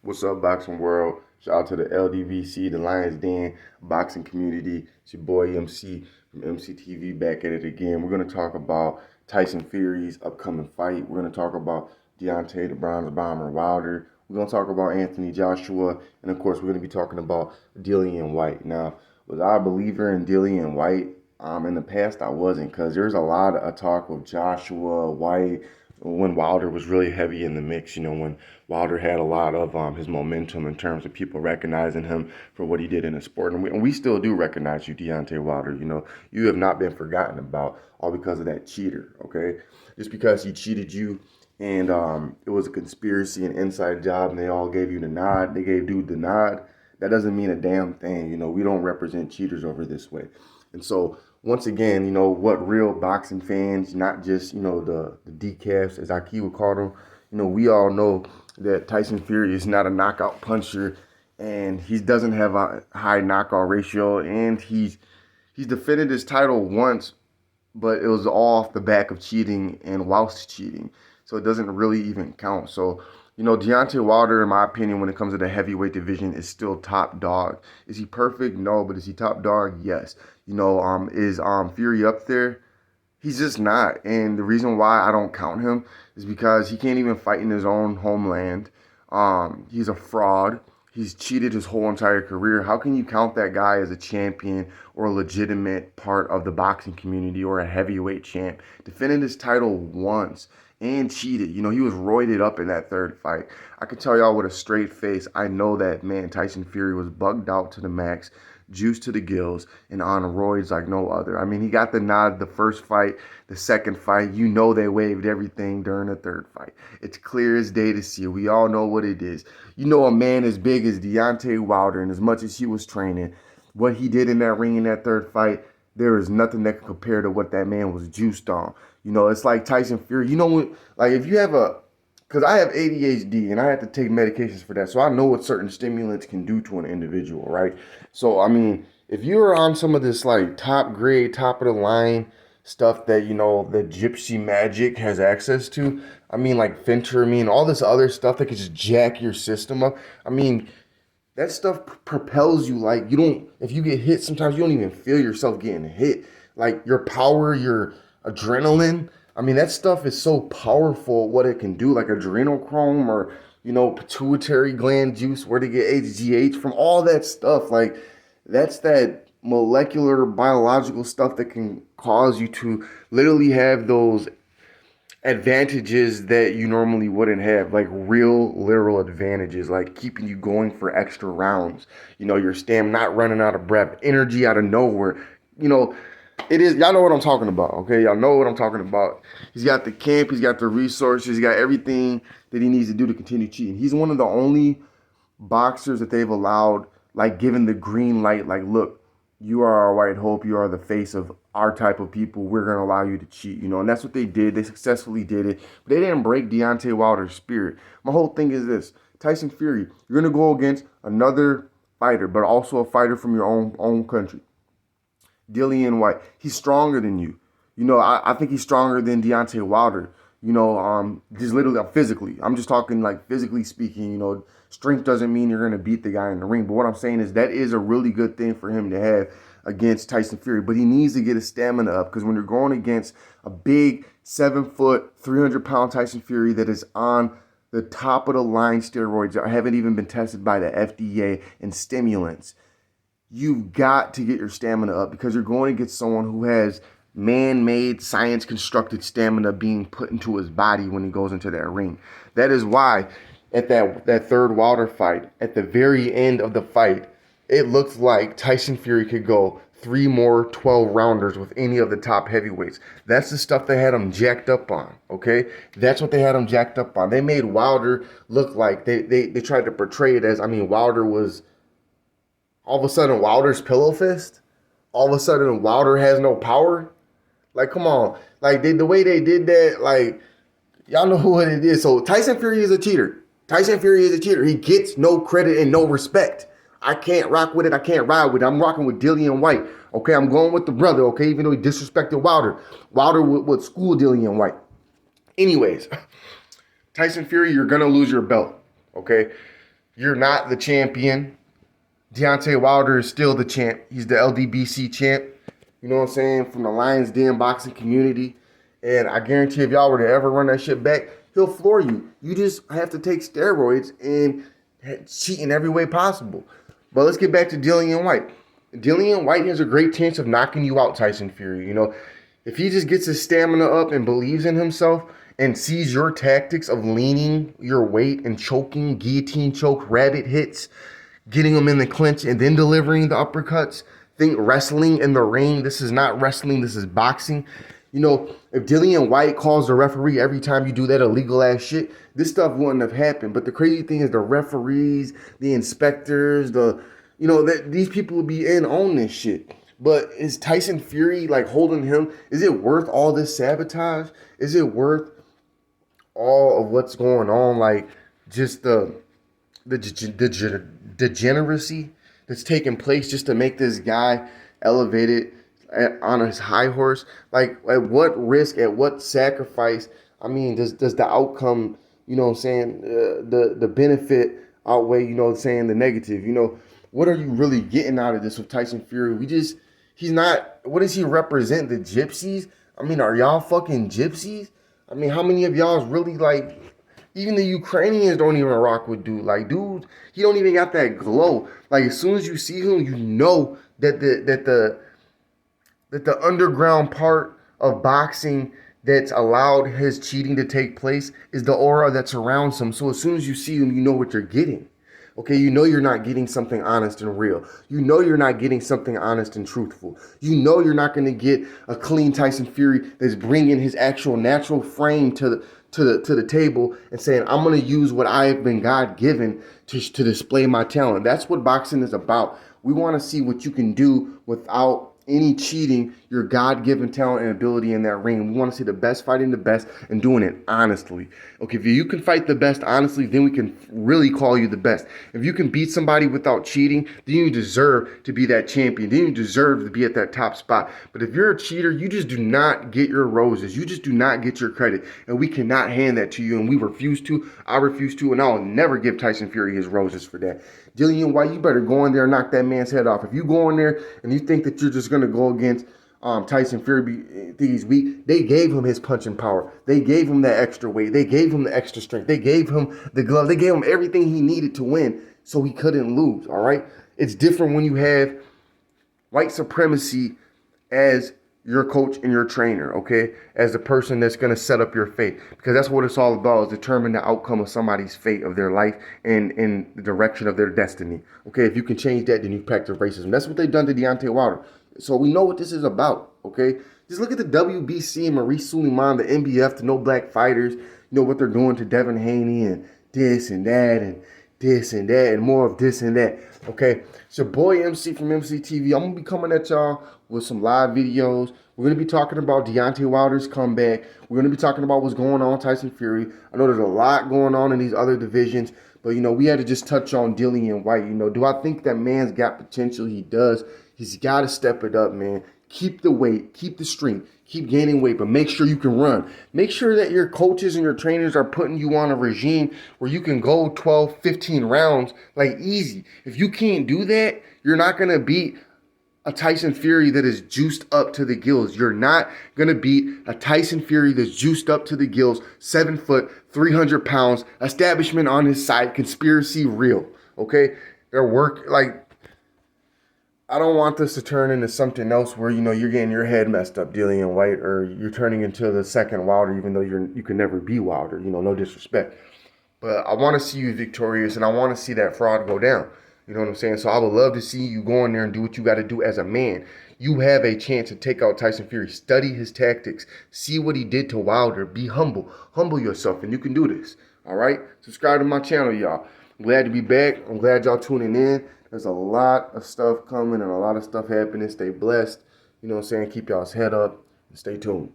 What's up, boxing world? Shout out to the LDVC, the Lions Den boxing community. It's your boy MC from MCTV back at it again. We're going to talk about Tyson Fury's upcoming fight. We're going to talk about Deontay, the Bronze Bomber Wilder. We're going to talk about Anthony Joshua. And of course, we're going to be talking about Dillian Whyte. Now, was I a believer in Dillian Whyte? In the past, I wasn't, because there's a lot of talk with Joshua, Whyte, when Wilder was really heavy in the mix, when Wilder had a lot of his momentum in terms of people recognizing him for what he did in the sport. And we still do recognize you, Deontay Wilder. You have not been forgotten about, all because of that cheater, okay? Just because he cheated you and it was a conspiracy and inside job and they all gave you the nod, they gave dude the nod, that doesn't mean a damn thing. We don't represent cheaters over this way. And so, once again, what real boxing fans, not just, the decafs, as Aki would call them, we all know that Tyson Fury is not a knockout puncher and he doesn't have a high knockout ratio, and he's defended his title once, but it was all off the back of cheating and whilst cheating. So it doesn't really even count. So, Deontay Wilder, in my opinion, when it comes to the heavyweight division, is still top dog. Is he perfect? No, but is he top dog? Yes. Is Fury up there? He's just not. And the reason why I don't count him is because he can't even fight in his own homeland. He's a fraud. He's cheated his whole entire career. How can you count that guy as a champion or a legitimate part of the boxing community or a heavyweight champ? Defended his title once and cheated. He was roided up in that third fight. I can tell y'all with a straight face, I know that, man, Tyson Fury was bugged out to the max, juiced to the gills, and on roids like no other. I mean, he got the nod the first fight, the second fight. They waved everything during the third fight. It's clear as day to see. We all know what it is. A man as big as Deontay Wilder, and as much as he was training, what he did in that ring in that third fight, there is nothing that can compare to what that man was juiced on. It's like Tyson Fury. If you have because I have ADHD and I have to take medications for that, so I know what certain stimulants can do to an individual, right? So, I mean, if you're on some of this like top grade, top of the line stuff that, the Gypsy Magic has access to, I mean, like phentermine, all this other stuff that can just jack your system up. I mean, that stuff propels you. Like, if you get hit, sometimes you don't even feel yourself getting hit. Like, your power, your adrenaline, I mean, that stuff is so powerful, what it can do, like adrenochrome or, pituitary gland juice, where to get HGH from, all that stuff. Like, that's that molecular biological stuff that can cause you to literally have those advantages that you normally wouldn't have, like real literal advantages, like keeping you going for extra rounds, your stamina, not running out of breath, energy out of nowhere. It is, y'all know what I'm talking about, okay? Y'all know what I'm talking about. He's got the camp, he's got the resources, he's got everything that he needs to do to continue cheating. He's one of the only boxers that they've allowed, like, given the green light, like, look, you are our white hope, you are the face of our type of people, we're going to allow you to cheat, and that's what they did. They successfully did it, but they didn't break Deontay Wilder's spirit. My whole thing is this: Tyson Fury, you're going to go against another fighter, but also a fighter from your own country. Dillian Whyte, he's stronger than you. I think he's stronger than Deontay Wilder. Just literally physically. I'm just talking like physically speaking. Strength doesn't mean you're going to beat the guy in the ring. But what I'm saying is that is a really good thing for him to have against Tyson Fury. But he needs to get his stamina up, because when you're going against a big 7-foot, 300-pound Tyson Fury that is on the top of the line steroids that haven't even been tested by the FDA and stimulants, you've got to get your stamina up, because you're going against someone who has man-made, science-constructed stamina being put into his body when he goes into that ring. That is why at that third Wilder fight, at the very end of the fight, it looked like Tyson Fury could go 3 more 12-rounders with any of the top heavyweights. That's the stuff they had him jacked up on, okay? That's what they had him jacked up on. They made Wilder look like, they tried to portray it as, Wilder was, all of a sudden, Wilder's pillow fist? All of a sudden, Wilder has no power? Like, come on. Like, the way they did that, like, y'all know what it is. So, Tyson Fury is a cheater. Tyson Fury is a cheater. He gets no credit and no respect. I can't rock with it. I can't ride with it. I'm rocking with Dillian Whyte. Okay, I'm going with the brother, okay, even though he disrespected Wilder. Wilder would school Dillian Whyte. Anyways, Tyson Fury, you're going to lose your belt, okay? You're not the champion. Deontay Wilder is still the champ. He's the LDBC champ. You know what I'm saying? From the Lions Den boxing community. And I guarantee if y'all were to ever run that shit back, he'll floor you. You just have to take steroids and cheat in every way possible. But let's get back to Dillian Whyte. Dillian Whyte has a great chance of knocking you out, Tyson Fury. You know, if he just gets his stamina up and believes in himself and sees your tactics of leaning your weight and choking, guillotine choke, rabbit hits, getting them in the clinch and then delivering the uppercuts, think wrestling in the ring. This is not wrestling. This is boxing. You know, if Dillian Whyte calls the referee every time you do that illegal ass shit, this stuff wouldn't have happened. But the crazy thing is the referees, the inspectors, these people will be in on this shit. But is Tyson Fury like holding him? Is it worth all this sabotage? Is it worth all of what's going on? Like just the degeneracy that's taking place just to make this guy elevated on his high horse. Like at what risk, at what sacrifice? I mean, does the outcome, you know what I'm saying, the benefit outweigh, you know what I'm saying, the negative? You know, what are you really getting out of this with Tyson Fury? He's not, what does he represent? The gypsies? I mean, are y'all fucking gypsies? I mean, how many of y'all is really like, even the Ukrainians don't even rock with dude. Like, dude, he don't even got that glow. Like, as soon as you see him, you know that the underground part of boxing that's allowed his cheating to take place is the aura that surrounds him. So as soon as you see him, you know what you're getting. Okay, you know you're not getting something honest and real. You know you're not getting something honest and truthful. You know you're not going to get a clean Tyson Fury that's bringing his actual natural frame to the table and saying, I'm going to use what I have been God-given to display my talent. That's what boxing is about. We want to see what you can do without any cheating, your God-given talent and ability in that ring. We want to see the best fighting the best and doing it honestly. Okay, if you can fight the best honestly, then we can really call you the best. If you can beat somebody without cheating, then you deserve to be that champion. Then you deserve to be at that top spot. But if you're a cheater, you just do not get your roses. You just do not get your credit. And we cannot hand that to you. And we refuse to. I refuse to. And I'll never give Tyson Fury his roses for that. Dillian Whyte, you better go in there and knock that man's head off. If you go in there and you think that you're just going to go against Tyson Fury, think he's weak, they gave him his punching power. They gave him that extra weight. They gave him the extra strength. They gave him the glove. They gave him everything he needed to win so he couldn't lose, all right? It's different when you have white supremacy as your coach and your trainer, okay? As the person that's going to set up your fate. Because that's what it's all about, is determine the outcome of somebody's fate, of their life, and in the direction of their destiny. Okay, if you can change that, then you practice racism. That's what they've done to Deontay Wilder. So we know what this is about, okay? Just look at the WBC and Maurice Suleiman, the NBF, the No Black Fighters. You know what they're doing to Devin Haney and this and that and this and that and more of this and that, okay? It's your boy MC from MCTV. I'm going to be coming at y'all with some live videos. We're going to be talking about Deontay Wilder's comeback. We're going to be talking about what's going on with Tyson Fury. I know there's a lot going on in these other divisions, but, you know, we had to just touch on Dillian Whyte. You know, do I think that man's got potential? He does. He's got to step it up, man. Keep the weight. Keep the strength. Keep gaining weight, but make sure you can run. Make sure that your coaches and your trainers are putting you on a regime where you can go 12, 15 rounds, like easy. If you can't do that, you're not going to beat a Tyson Fury that is juiced up to the gills. You're not going to beat a Tyson Fury that's juiced up to the gills, 7 foot, 300 pounds, establishment on his side, conspiracy real, okay? I don't want this to turn into something else where, you know, you're getting your head messed up, Dillian Whyte, or you're turning into the second Wilder, even though you can never be Wilder, you know, no disrespect. But I want to see you victorious, and I want to see that fraud go down. You know what I'm saying? So I would love to see you go in there and do what you got to do as a man. You have a chance to take out Tyson Fury. Study his tactics. See what he did to Wilder. Be humble. Humble yourself, and you can do this. All right? Subscribe to my channel, y'all. I'm glad to be back. I'm glad y'all tuning in. There's a lot of stuff coming and a lot of stuff happening. Stay blessed. You know what I'm saying? Keep y'all's head up and stay tuned.